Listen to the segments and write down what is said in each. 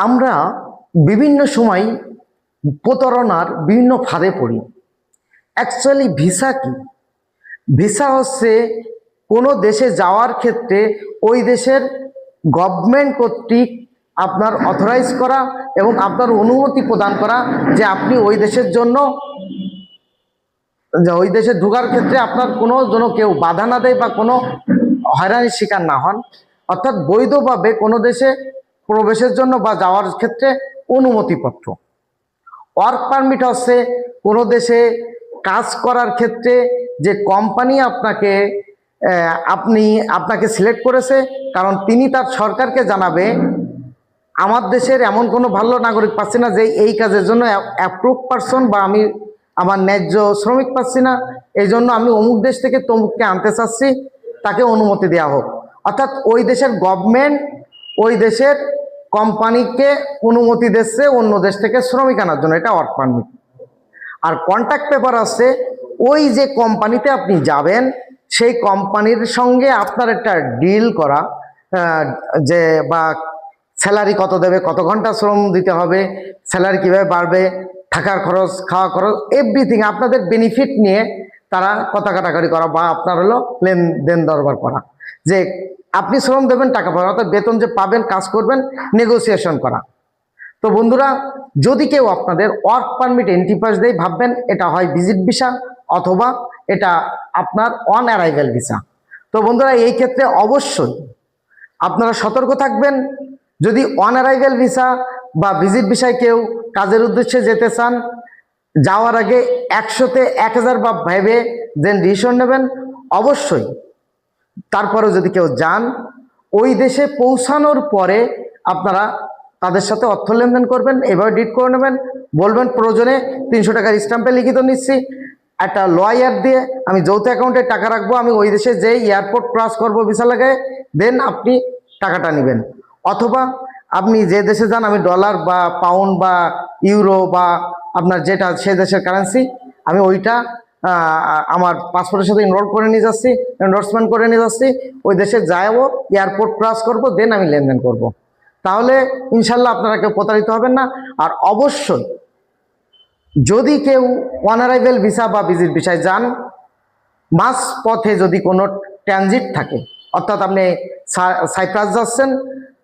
আমরা বিভিন্ন সময় প্রতারণার বিভিন্ন ফাঁদে পড়ি। অ্যাকচুয়ালি ভিসা কি? ভিসা হচ্ছে কোনো দেশে যাওয়ার ক্ষেত্রে ওই দেশের গভর্নমেন্ট কর্তৃক আপনার অথরাইজ করা এবং আপনার অনুমতি প্রদান করা যে আপনি ওই দেশের জন্য ওই দেশে ঢোকার ক্ষেত্রে আপনার কোনো যেন কেউ বাধা না দেয় বা কোনো হয়রানির শিকার না হন, অর্থাৎ বৈধভাবে কোনো দেশে প্রবেশের জন্য বা যাওয়ার ক্ষেত্রে অনুমতিপত্র। ওয়ার্ক পারমিট হচ্ছে কোনো দেশে কাজ করার ক্ষেত্রে যে কোম্পানি আপনাকে সিলেক্ট করেছে, কারণ তিনি তার সরকারকে জানাবে আমার দেশের এমন কোনো ভালো নাগরিক পাচ্ছি না যে এই কাজের জন্য অ্যাপ্রুভ পারসন বা আমি আমার ন্যায্য শ্রমিক পাচ্ছি না, এই জন্য আমি অমুক দেশ থেকে তমুককে আনতে চাচ্ছি, তাকে অনুমতি দেওয়া হোক। অর্থাৎ ওই দেশের গভর্নমেন্ট ওই দেশের কোম্পানিকে অনুমতি দিচ্ছে অন্য দেশ থেকে শ্রমিক আনার জন্য, এটা ওয়ার্ক পারমিট। আর কন্ট্রাক্ট পেপার আছে ওই যে কোম্পানিতে আপনি যাবেন সেই কোম্পানির সঙ্গে আপনার একটা ডিল করা, যে বা স্যালারি কত দেবে, কত ঘন্টা শ্রম দিতে হবে, স্যালারি কীভাবে বাড়বে, থাকার খরচ, খাওয়া খরচ, এভরিথিং আপনাদের বেনিফিট নিয়ে তারা কথা কাটাকাটি করা বা আপনার হলো লেনদেন দরবার করা, যে আপনি শ্রম দেবেন টাকা পাবেন, অর্থাৎ বেতন যে পাবেন, কাজ করবেন, নেগোসিয়েশন করা। তো বন্ধুরা, যদি কেউ আপনাদের ওয়ার্ক পারমিট এন্ট্রি পাস দেয়, ভাববেন এটা হয় ভিজিট ভিসা অথবা এটা আপনার অন অ্যারাইভেল ভিসা। তো বন্ধুরা, এই ক্ষেত্রে অবশ্যই আপনারা সতর্ক থাকবেন। যদি অন অ্যারাইভেল ভিসা বা ভিজিট ভিসায় কেউ কাজের উদ্দেশ্যে যেতে চান, যাওয়ার আগে 100তে 1000 বা ভেবে দেন ডিসিশন নেবেন অবশ্যই। তারপরেও যদি কেউ যান, ওই দেশে পৌঁছানোর পরে আপনারা তাদের সাথে অর্থ লেনদেন করবেন, এভাবে ডিট করে নেবেন, বলবেন প্রয়োজনে 300 টাকার স্ট্যাম্পে লিখিত নিচ্ছি, একটা লয়ার দিয়ে আমি যৌথ অ্যাকাউন্টে টাকা রাখবো, আমি ওই দেশে যেই এয়ারপোর্ট ক্রস করবো ভিসা লাগায়, দেন আপনি টাকাটা নেবেন। অথবা আপনি যে দেশে যান, আমি ডলার বা পাউন্ড বা ইউরো বা আপনার যেটা সে দেশের কারেন্সি, আমি ওইটা আমার পাসপোর্টের সাথে এনরোলমেন্ট করে নিয়ে যাচ্ছি, ওই দেশে যাবো, এয়ারপোর্ট ক্রস করব, দেন আমি লেনদেন করব। তাহলে ইনশাল্লাহ আপনারা কেউ প্রতারিত হবেন না। আর অবশ্যই যদি কেউ অন অ্যারাইভেল ভিসা বা ভিজিট ভিসায় যান, মাঝ পথে যদি কোনো ট্রানজিট থাকে, অর্থাৎ আপনি সাইপ্রাস যাচ্ছেন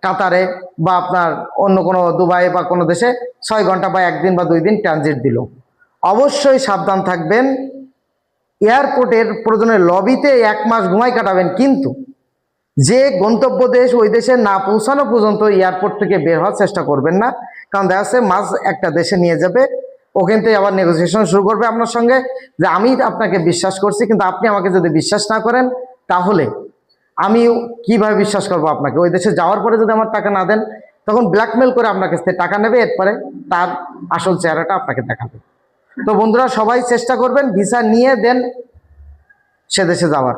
কাতারে বা আপনার অন্য কোনো দুবাই বা কোনো দেশে 6 ঘন্টা বা 1 দিন বা 2 দিন ট্রানজিট দিল, অবশ্যই সাবধান থাকবেন। এয়ারপোর্টের প্রয়োজনে লবিতে 1 মাস ঘুমাই কাটাবেন, কিন্তু যে গন্তব্য দেশ ওই দেশে না পৌঁছানো পর্যন্ত এয়ারপোর্ট থেকে বের হওয়ার চেষ্টা করবেন না। কারণ দেখা যাচ্ছে মাঝ একটা দেশে নিয়ে যাবে, ওখান থেকে আবার নেগোসিয়েশন শুরু করবে আপনার সঙ্গে, যে আমি আপনাকে বিশ্বাস করছি, কিন্তু আপনি আমাকে যদি বিশ্বাস না করেন তাহলে আমি কিভাবে বিশ্বাস করবো আপনাকে? ওই দেশে যাওয়ার পরে যদি আমার টাকা না দেন, তখন ব্ল্যাকমেল করে আপনার কাছ থেকে টাকা নেবে, এরপরে তার আসল চেহারাটা আপনাকে দেখাবে। তো বন্ধুরা, সবাই চেষ্টা করবেন ভিসা নিয়ে দেন সে দেশে যাওয়ার।